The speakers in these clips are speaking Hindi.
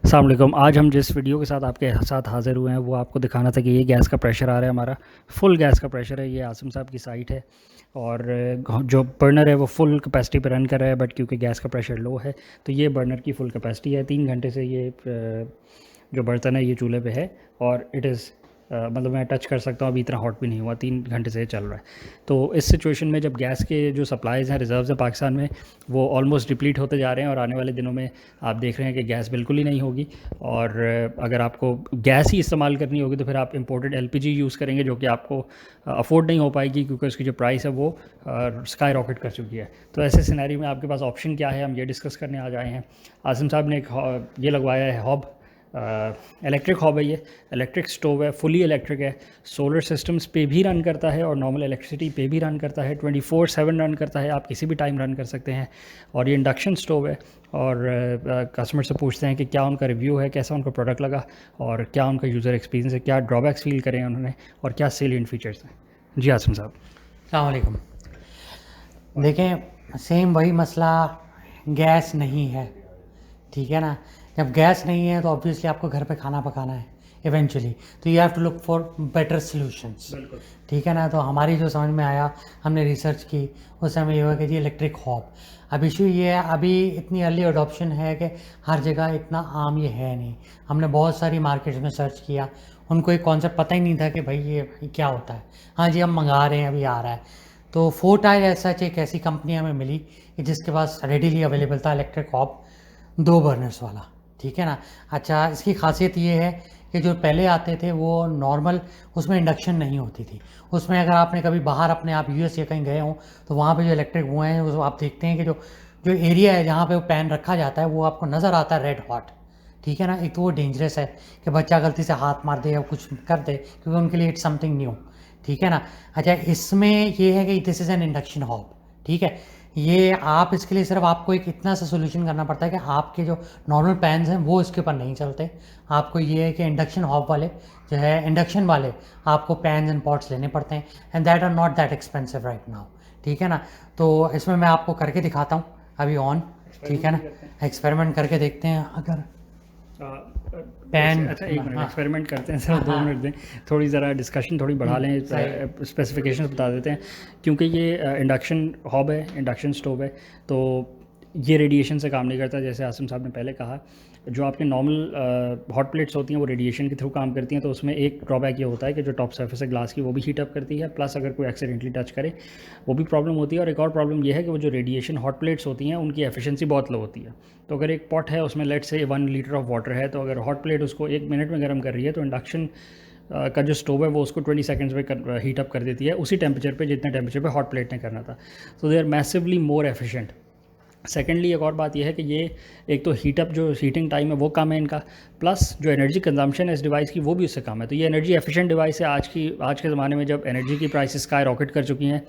अस्सलाम वालेकुम। आज हम जिस वीडियो के साथ आपके साथ हाज़िर हुए हैं वो आपको दिखाना था कि ये गैस का प्रेशर आ रहा है, हमारा फुल गैस का प्रेशर है। ये आसिम साहब की साइट है और जो बर्नर है वो फुल कैपेसिटी पे रन कर रहा है, बट क्योंकि गैस का प्रेशर लो है तो ये बर्नर की फुल कैपेसिटी है। 3 घंटे से ये जो बर्तन है ये चूल्हे पे है और इट इज़ मतलब मैं टच कर सकता हूँ, अभी इतना हॉट भी नहीं हुआ, 3 घंटे से चल रहा है। तो इस सिचुएशन में जब गैस के जो सप्लाईज़ हैं, रिज़र्व्स हैं पाकिस्तान में, वो ऑलमोस्ट डिप्लीट होते जा रहे हैं और आने वाले दिनों में आप देख रहे हैं कि गैस बिल्कुल ही नहीं होगी। और अगर आपको गैस ही इस्तेमाल करनी होगी तो फिर आप इंपोर्टेड एलपीजी यूज़ करेंगे, जो कि आपको अफोर्ड नहीं हो पाएगी क्योंकि उसकी जो प्राइस है वो स्काई रॉकेट कर चुकी है। तो ऐसे सिनेरियो में आपके पास ऑप्शन क्या है, हम ये डिस्कस करने आ जाए हैं। आसिम साहब ने एक ये लगवाया है हॉब, इलेक्ट्रिक हॉब है, ये इलेक्ट्रिक स्टोव है, फुली इलेक्ट्रिक है, सोलर सिस्टम्स पे भी रन करता है और नॉर्मल इलेक्ट्रिसिटी पे भी रन करता है, 24/7 रन करता है, आप किसी भी टाइम रन कर सकते हैं। और ये इंडक्शन स्टोव है। और कस्टमर से पूछते हैं कि क्या उनका रिव्यू है, कैसा उनको प्रोडक्ट लगा और क्या उनका यूज़र एक्सपीरियंस है, क्या ड्रॉबैक्स फील करें उन्होंने और क्या सेलिएंट फीचर्स हैं। जी आसिम साहब। अस्सलाम वालेकुम। देखें, सेम वही मसला, गैस नहीं है, ठीक है ना। जब गैस नहीं है तो ऑब्वियसली आपको घर पे खाना पकाना है इवेंचुअली, तो you have to look for better solutions, ठीक है ना। तो हमारी जो समझ में आया, हमने रिसर्च की, उस समय ये हुआ कि जी इलेक्ट्रिक हॉब। अब इशू ये है, अभी इतनी अर्ली अडॉप्शन है कि हर जगह इतना आम ये है नहीं। हमने बहुत सारी मार्केट्स में सर्च किया, उनको एक कॉन्सेप्ट पता ही नहीं था कि भाई ये क्या होता है। हाँ जी, हम मंगा रहे हैं, अभी आ रहा है। तो फोर्टाइल ऐसा एक ऐसी कंपनी हमें मिली कि जिसके पास रेडीली अवेलेबल था इलेक्ट्रिक हॉब 2 बर्नर्स वाला, ठीक है ना। अच्छा, इसकी खासियत ये है कि जो पहले आते थे वो नॉर्मल, उसमें इंडक्शन नहीं होती थी। उसमें अगर आपने कभी बाहर अपने आप यूएस या कहीं गए हों तो वहाँ पे जो इलेक्ट्रिक हुए हैं, वो आप देखते हैं कि जो जो एरिया है जहाँ पे वो पैन रखा जाता है वो आपको नज़र आता है रेड हॉट, ठीक है ना। एक तो वो डेंजरस है कि बच्चा गलती से हाथ मार दे या कुछ कर दे, क्योंकि उनके लिए इट्स समथिंग न्यू, ठीक है ना। अच्छा, इसमें ये है कि this is an induction hob, ठीक है। ये आप इसके लिए सिर्फ आपको एक इतना सा सोल्यूशन करना पड़ता है कि आपके जो नॉर्मल पैन्स हैं वो इसके ऊपर नहीं चलते। आपको ये है कि इंडक्शन हॉब वाले जो है, इंडक्शन वाले आपको पैन्स एंड पॉट्स लेने पड़ते हैं, and that are not that expensive right now, ठीक है ना। तो इसमें मैं आपको करके दिखाता हूँ अभी ऑन, ठीक है ना। एक्सपेरिमेंट करके देखते हैं अगर पैन। अच्छा, एक मिनट हाँ एक्सपेरिमेंट करते हैं, सिर्फ 2 मिनट दें, थोड़ी ज़रा डिस्कशन थोड़ी बढ़ा लें, स्पेसिफिकेशंस बता देते हैं। क्योंकि ये इंडक्शन हॉब है, इंडक्शन स्टोव है, तो ये रेडिएशन से काम नहीं करता। जैसे आसिम साहब ने पहले कहा, जो आपके नॉर्मल हॉट प्लेट्स होती हैं वो रेडिएशन के थ्रू काम करती हैं, तो उसमें एक ड्रॉबैक ये होता है कि जो टॉप सर्फेस है ग्लास की वो भी हीट अप करती है, प्लस अगर कोई एक्सीडेंटली टच करे वो भी प्रॉब्लम होती है। और एक और प्रॉब्लम ये है कि वो जो रेडिएशन हॉट प्लेट्स होती हैं उनकी एफिशिएंसी बहुत लो होती है। तो अगर एक पॉट है उसमें लेट से 1 लीटर ऑफ वाटर है, तो अगर हॉट प्लेट उसको 1 मिनट में गर्म कर रही है तो इंडक्शन का जो स्टोव है वो उसको 20 सेकंड्स में हीट अप कर देती है, उसी टेम्परेचर पे जितने टेम्परेचर पे हॉट प्लेट ने करना था। तो they are massively more efficient. Secondly एक और बात यह है कि ये एक तो हीटअप जो हीटिंग टाइम है वो कम है इनका, प्लस जो एनर्जी कंजम्पशन है इस डिवाइस की वो भी उससे कम है। तो ये एनर्जी एफिशिएंट डिवाइस है आज के ज़माने में, जब एनर्जी की प्राइसेस स्काई रॉकेट कर चुकी हैं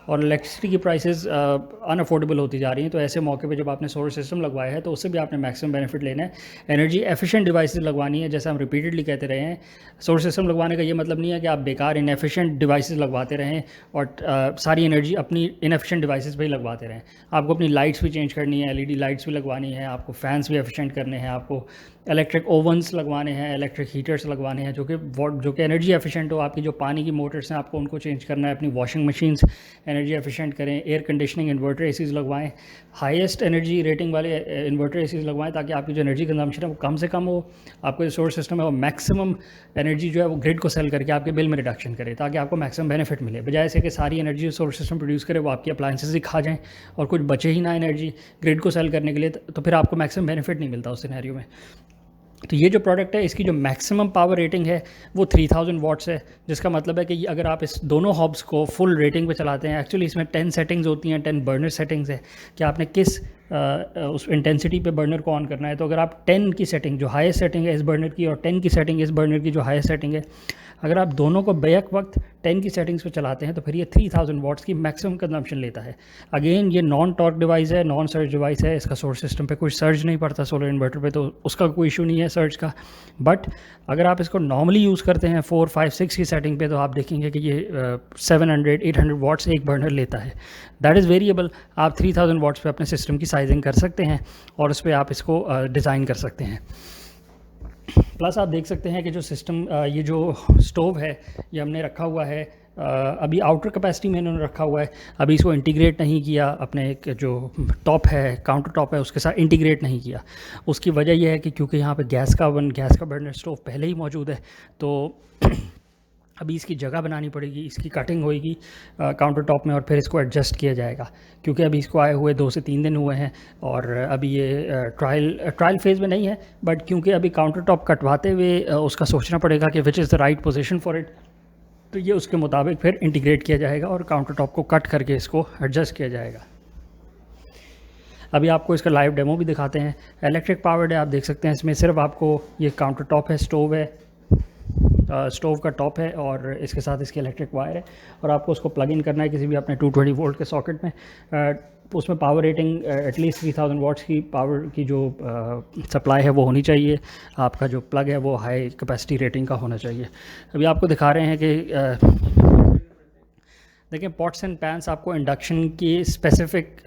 और इलेक्ट्रिसिटी की प्राइसेस अनअफोर्डेबल होती जा रही हैं। तो ऐसे मौके पे जब आपने सोलर सिस्टम लगवाया है तो उससे भी आपने मैक्सिमम बेनिफिट लेना है। एनर्जी एफिशिएंट डिवाइसेस लगवानी है, जैसे हम रिपीटेडली कहते रहे हैं। सोलर सिस्टम लगवाने का ये मतलब नहीं है कि आप बेकार इनएफिशिएंट डिवाइसेस लगवाते रहें और सारी एनर्जी अपनी इनएफिशिएंट डिवाइसेस पर ही लगवाते रहें। आपको अपनी लाइट्स भी चेंज करनी है, एलईडी लाइट्स भी लगवानी है, आपको फैंस भी एफिशिएंट करने हैं, आपको इलेक्ट्रिक ओवंस लगवाने हैं, इलेक्ट्रिक हीटर्स लगवाने हैं जो कि एनर्जी एफिशिएंट हो। आपकी जो पानी की मोटर्स हैं आपको उनको चेंज करना है, अपनी वॉशिंग मशीन्स एनर्जी एफिशिएंट करें, एयर कंडीशनिंग इन्वर्टर एसीज़ लगवाएं, हाईएस्ट एनर्जी रेटिंग वाले इन्वर्टर एसीज़ लगवाएं ताकि आपकी जो एनर्जी कंजम्पशन है वो कम से कम हो, आपका जो सोलर सिस्टम है वो मैक्सिमम एनर्जी जो है वो ग्रिड को सेल करके आपके बिल में रिडक्शन करे ताकि आपको मैक्सिमम बेनिफिट मिले, बजाय से कि सारी एनर्जी सोलर सिस्टम प्रोड्यूस करे वो आपकी अप्लाइंसेस ही खा जाएँ और कुछ बचे ही ना एनर्जी ग्रिड को सेल करने के लिए, तो फिर आपको मैक्सिमम बेनिफिट नहीं मिलता उस सिनेरियो में। तो ये जो प्रोडक्ट है इसकी जो मैक्सिमम पावर रेटिंग है वो 3000 वाट्स है, जिसका मतलब है कि अगर आप इस दोनों हॉब्स को फुल रेटिंग पे चलाते हैं, एक्चुअली इसमें 10 सेटिंग्स होती हैं, 10 बर्नर सेटिंग्स है कि आपने किस उस इंटेंसिटी पे बर्नर को ऑन करना है। तो अगर आप 10 की सेटिंग जो हाईएस्ट सेटिंग है इस बर्नर की और 10 की सेटिंग इस बर्नर की जो हाईएस्ट सेटिंग है, अगर आप दोनों को बैक वक्त 10 की सेटिंग्स पे चलाते हैं तो फिर ये 3000 वाट्स की मैक्सिमम कंजम्पशन लेता है। अगेन ये नॉन टॉर्क डिवाइस है, नॉन सर्ज डिवाइस है, इसका सोलर सिस्टम पे कोई सर्ज नहीं पड़ता सोलर इन्वर्टर पे, तो उसका कोई इशू नहीं है सर्ज का। बट अगर आप इसको नॉर्मली यूज़ करते हैं 4, 5, 6 की सेटिंग पे तो आप देखेंगे कि ये 700, 800 वाट्स एक बर्नर लेता है। That is variable. आप 3000 वाट्स पे अपने सिस्टम की साइजिंग कर सकते हैं और उस पर आप इसको डिज़ाइन कर सकते हैं। प्लस आप देख सकते हैं कि जो सिस्टम ये जो स्टोव है ये हमने रखा हुआ है अभी आउटर कैपेसिटी में इन्होंने रखा हुआ है, अभी इसको इंटीग्रेट नहीं किया, अपने एक जो टॉप है काउंटर टॉप है उसके साथ इंटीग्रेट नहीं किया। उसकी वजह यह है कि क्योंकि यहाँ पे गैस का बर्नर स्टोव पहले ही मौजूद है, तो अभी इसकी जगह बनानी पड़ेगी, इसकी कटिंग होएगी काउंटर टॉप में और फिर इसको एडजस्ट किया जाएगा। क्योंकि अभी इसको आए हुए 2 से 3 दिन हुए हैं और अभी ये ट्रायल फेज़ में नहीं है, बट क्योंकि अभी काउंटर टॉप कटवाते हुए उसका सोचना पड़ेगा कि which is the right position for it, तो ये उसके मुताबिक फिर इंटीग्रेट किया जाएगा और काउंटर टॉप को कट करके इसको एडजस्ट किया जाएगा। अभी आपको इसका लाइव डेमो भी दिखाते हैं। इलेक्ट्रिक पावर्ड है, आप देख सकते हैं इसमें सिर्फ आपको ये काउंटर टॉप है, स्टोव है, स्टोव का टॉप है और इसके साथ इसकी इलेक्ट्रिक वायर है और आपको उसको प्लग इन करना है किसी भी अपने 220 वोल्ट के सॉकेट में। उसमें पावर रेटिंग एटलीस्ट 3000 वाट्स की पावर की जो सप्लाई है वो होनी चाहिए। आपका जो प्लग है वो हाई कैपेसिटी रेटिंग का होना चाहिए। अभी आपको दिखा रहे हैं कि देखिए पॉट्स एंड पैंस आपको इंडक्शन के स्पेसिफिक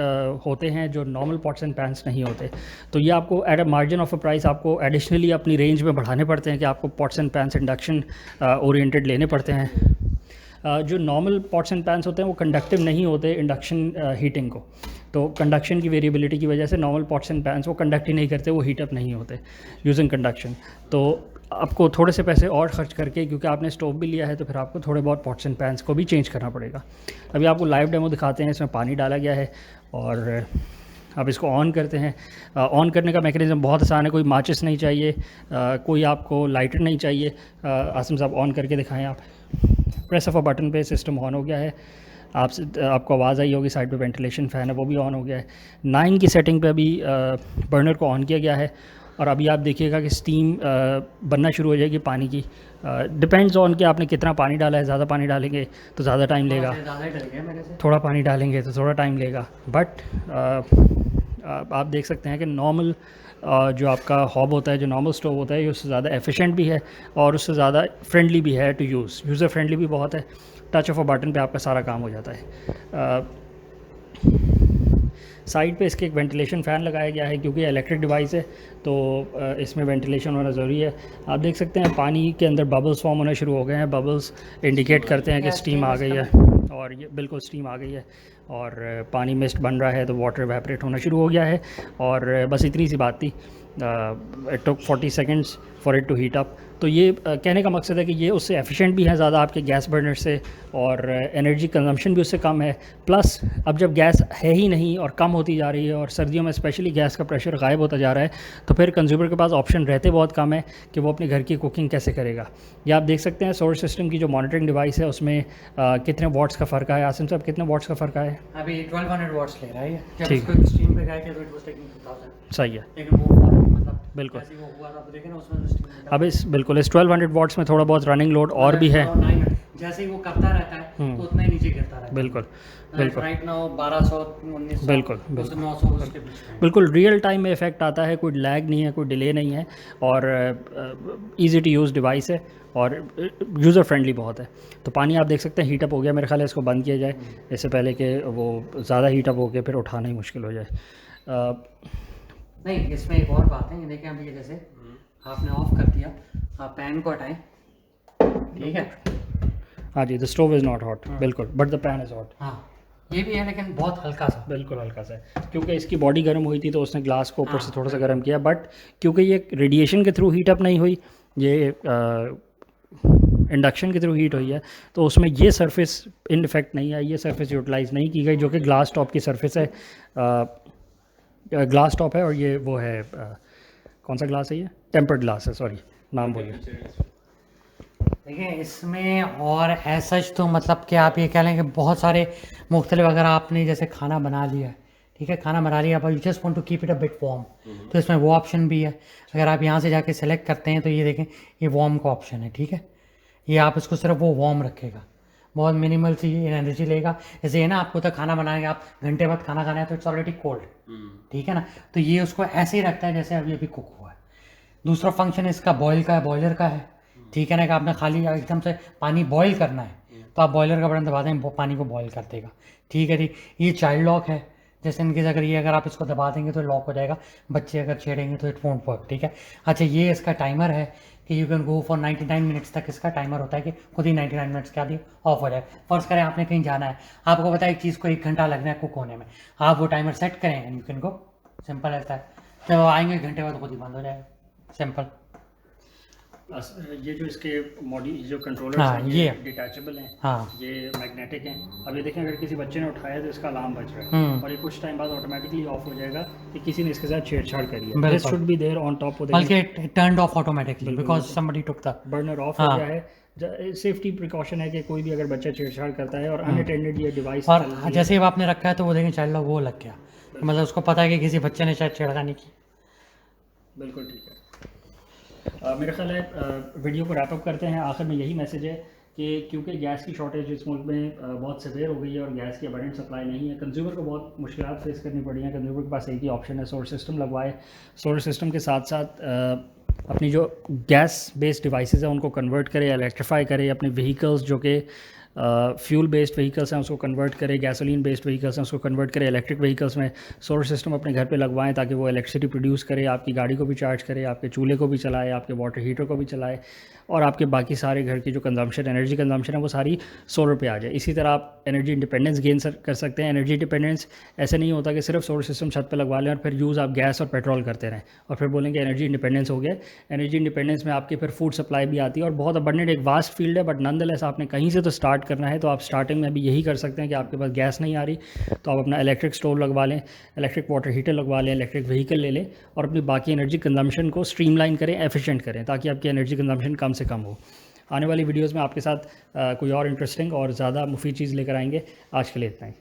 होते हैं जो नॉर्मल पॉट्स एंड पैंस नहीं होते, तो ये आपको at a margin of a price आपको एडिशनली अपनी रेंज में बढ़ाने पड़ते हैं कि आपको पॉट्स एंड पैंस इंडक्शन ओरिएंटेड लेने पड़ते हैं। जो नॉर्मल पॉट्स एंड पैंस होते हैं वो कंडक्टिव नहीं होते इंडक्शन हीटिंग को, तो कंडक्शन की वेरिएबिलिटी की वजह से नॉर्मल पॉट्स एंड पैंस वो कंडक्ट ही नहीं करते, वो हीट अप नहीं होते यूजिंग कंडक्शन। तो आपको थोड़े से पैसे और ख़र्च करके, क्योंकि आपने स्टोव भी लिया है, तो फिर आपको थोड़े बहुत पॉट्स एंड पैंस को भी चेंज करना पड़ेगा। अभी आपको लाइव डेमो दिखाते हैं। इसमें पानी डाला गया है और अब इसको ऑन करते हैं। ऑन करने का मैकेनिज़्म बहुत आसान है, कोई माचिस नहीं चाहिए, कोई आपको लाइटर नहीं चाहिए। आसिम साहब ऑन करके दिखाएं आप। प्रेस ऑफ अ बटन पे सिस्टम ऑन हो गया है। आपको आवाज़ आई होगी, साइड पे वेंटिलेशन फ़ैन है वो भी ऑन हो गया है। 9 की सेटिंग पे अभी बर्नर को ऑन किया गया है और अभी आप देखिएगा कि स्टीम बनना शुरू हो जाएगी पानी की। डिपेंड्स ऑन कि आपने कितना पानी डाला है। ज़्यादा पानी डालेंगे तो ज़्यादा टाइम लेगा, थोड़ा पानी डालेंगे तो थोड़ा टाइम लेगा। बट आप देख सकते हैं कि नॉर्मल जो आपका हॉब होता है, जो नॉर्मल स्टोव होता है, ये उससे ज़्यादा एफिशिएंट भी है और उससे ज़्यादा फ्रेंडली भी है टू यूज़र फ्रेंडली भी बहुत है। टच ऑफ अ बटन पे आपका सारा काम हो जाता है। साइड पे इसके एक वेंटिलेशन फ़ैन लगाया गया है क्योंकि इलेक्ट्रिक डिवाइस है, तो इसमें वेंटिलेशन होना ज़रूरी है। आप देख सकते हैं पानी के अंदर बबल्स फॉर्म होना शुरू हो गए हैं। बबल्स इंडिकेट करते हैं कि स्टीम आ गई है और ये बिल्कुल स्टीम आ गई है और पानी मिस्ट बन रहा है, तो वाटर एवेपोरेट होना शुरू हो गया है। और बस इतनी सी बात थी। It took 40 seconds for it to heat up. तो ये कहने का मकसद है कि ये उससे एफिशिएंट भी है ज़्यादा आपके गैस बर्नर से और एनर्जी कंजम्पशन भी उससे कम है। प्लस अब जब गैस है ही नहीं और कम होती जा रही है और सर्दियों में स्पेशली गैस का प्रेशर गायब होता जा रहा है, तो फिर कंज्यूमर के पास ऑप्शन रहते बहुत कम है कि वो अपने घर की कुकिंग कैसे करेगा। ये आप देख सकते हैं सोलर सिस्टम की जो मॉनिटरिंग डिवाइस है उसमें कितने वॉट्स का फ़र्क है। आसिम साहब कितने वॉट्स का फ़र्क है? अभी 1200 वॉट्स ले रहा है। जब ठीक। इसको स्ट्रीम पे गए थे तो इट वाज टेकिंग 2000। सही है, लेकिन वो मतलब बिल्कुल। जैसे वो हुआ था तो देखे ना उसमें तो स्टीम अब इस 1200 वॉट्स में थोड़ा बहुत रनिंग लोड और भी है। जैसे ही वो करता रहता है तो उतना ही नीचे गिरता रहता है। बिल्कुल बिल्कुल राइट नाउ 1200 1900 बिल्कुल, 900 उसके बीच में। बिल्कुल रियल टाइम में इफेक्ट आता है, कोई लैग नहीं है, कोई डिले नहीं है और इजी टू यूज़ डिवाइस है और यूज़र फ्रेंडली बहुत है। तो पानी आप देख सकते हैं हीटअप हो गया। मेरे ख्याल है इसको बंद किया जाए इससे पहले कि वो ज़्यादा हीटअप हो के फिर उठाना ही मुश्किल हो जाए। नहीं, इसमें एक और बात है, ये देखें अभी जैसे आपने ऑफ कर दिया, आप पैन को हटाएं, ठीक है। हाँ जी, the stove is not hot, बिल्कुल, but the pan is hot. हाँ, ये भी है लेकिन बहुत हल्का सा, बिल्कुल हल्का सा है क्योंकि इसकी बॉडी गर्म हुई थी तो उसने ग्लास को ऊपर से थोड़ा सा गर्म किया। बट क्योंकि ये रेडिएशन के थ्रू हीट अप नहीं हुई, ये इंडक्शन के थ्रू हीट हुई है, तो उसमें ये सरफेस इन इफेक्ट नहीं आई, ये सरफेस यूटिलाइज़ नहीं की गई जो कि ग्लास टॉप की सरफेस है। ग्लास टॉप है और ये वो है कौन सा ग्लास है? ये टेम्पर्ड ग्लास है, सॉरी नाम बोलिए। देखिए इसमें और ऐसा तो मतलब कि आप ये कह लें कि बहुत सारे मुख्तलिफ, अगर आपने जैसे खाना बना लिया है, ठीक है, खाना बना लिया, अब you just want to keep it a bit warm, तो इसमें वो ऑप्शन भी है। अगर आप यहाँ से जाके सेलेक्ट करते हैं तो ये देखें, ये वार्म का ऑप्शन है, ठीक है। ये आप इसको सिर्फ वो वार्म रखेगा, बहुत मिनिमल सी एनर्जी लेगा। जैसे ये ना, आपको तो खाना बनाएंगे, आप घंटे बाद खाना खाना है तो इट्स ऑलरेडी कोल्ड, ठीक है ना, तो ये उसको ऐसे ही रखता है जैसे अभी अभी कुक हुआ है। दूसरा फंक्शन इसका बॉयल का है, बॉयलर का है, ठीक है ना, कि आपने खाली एकदम से पानी बॉयल करना है तो आप बॉयलर का बटन दबा दें, वो पानी को बॉयल कर देगा, ठीक है जी। ये चाइल्ड लॉक है, जैसे इनकेस अगर आप इसको दबा देंगे तो लॉक हो जाएगा, बच्चे अगर छेड़ेंगे तो इट वोंट वर्क, ठीक है। अच्छा, ये इसका टाइमर है कि you can go for 99 minutes तक इसका टाइमर होता है कि खुद ही 99 मिनट्स के बाद ही ऑफ हो जाए। फर्ज करें आपने कहीं जाना है, आपको पता है एक चीज़ को 1 घंटा लगना है कुक होने में, आप वो टाइमर सेट करें and you can go, simple ऐसा है। जब वो आएंगे 1 घंटे बाद खुद ही बंद हो जाएगा, सिंपल। ये जो इसके मॉडी जो कंट्रोलर हाँ, हैं ये डिटैचेबल हैं, हाँ ये मैग्नेटिक हैं। अब ये देखें अगर किसी बच्चे ने उठाया तो इसका अलार्म बज रहा है और ये कुछ टाइम बाद ऑटोमेटिकली ऑफ हो जाएगा कि किसी ने इसके साथ छेड़छाड़ करी है। This should be there on top. बल्कि it turned off automatically because somebody took the burner off हो गया है। सेफ्टी प्रिकॉशन है कि कोई भी अगर बच्चा छेड़छाड़ करता है और अनअटेंडेड ये डिवाइस, और जैसे ही आपने रखा है तो वो देखें चाइल्ड लॉक वो लग गया, मतलब उसको पता है कि किसी बच्चे ने शायद छेड़खानी की। बिल्कुल ठीक है। मेरा ख्याल है वीडियो को रैप अप करते हैं। आखिर में यही मैसेज है कि क्योंकि गैस की शॉर्टेज इस मुल्क में बहुत सिवियर हो गई है और गैस की अबंडेंट सप्लाई नहीं है, कंज्यूमर को बहुत मुश्किलात फेस करनी पड़ी हैं। कंज्यूमर के पास एक ही ऑप्शन है, सोलर सिस्टम लगवाए। सोलर सिस्टम के साथ साथ अपनी जो गैस बेस्ड डिवाइसेस हैं उनको कन्वर्ट करे, इलेक्ट्रीफाई करे। अपने व्हीकल्स जो कि फ्यूल बेस्ड व्हीकल्स हैं उसको कन्वर्ट करें, गैसोलीन बेस्ड व्हीकल्स हैं उसको कन्वर्ट करें इलेक्ट्रिक व्हीकल्स में। सोलर सिस्टम अपने घर पे लगवाएं ताकि वो इलेक्ट्रिसिटी प्रोड्यूस करे, आपकी गाड़ी को भी चार्ज करे, आपके चूल्हे को भी चलाए, आपके वाटर हीटर को भी चलाए और आपके बाकी सारे घर की जो कंजम्पशन, एनर्जी कंजम्पशन है वो सारी सोलर पे आ जाए। इसी तरह आप एनर्जी इंडिपेंडेंस गेन कर सकते हैं। एनर्जी इंडिपेंडेंस ऐसे नहीं होता कि सिर्फ सोलर सिस्टम छत पे लगवा लें और फिर यूज़ आप गैस और पेट्रोल करते रहें और फिर बोलेंगे एनर्जी इंडिपेंडेंस हो गया। एनर्जी इंडिपेंडेंस में आपकी फिर फूड सप्लाई भी आती है और बहुत अबंडेंट एक वास्ट फील्ड है, बट नॉनदलेस आपने कहीं से तो स्टार्ट करना है। तो आप स्टार्टिंग में भी यही कर सकते हैं कि आपके पास गैस नहीं आ रही तो आप अपना इलेक्ट्रिक स्टोव लगवा लें, इलेक्ट्रिक वाटर हीटर लगवा लें, इलेक्ट्रिक व्हीकल ले लें और अपनी बाकी एनर्जी कंजम्पशन को स्ट्रीमलाइन करें, एफिशिएंट करें ताकि आपकी एनर्जी कंजम्पशन कम से कम हो। आने वाली वीडियोज़ में आपके साथ कोई और इंटरेस्टिंग और ज़्यादा मुफीद चीज़ लेकर आएंगे। आज के लिए इतना ही।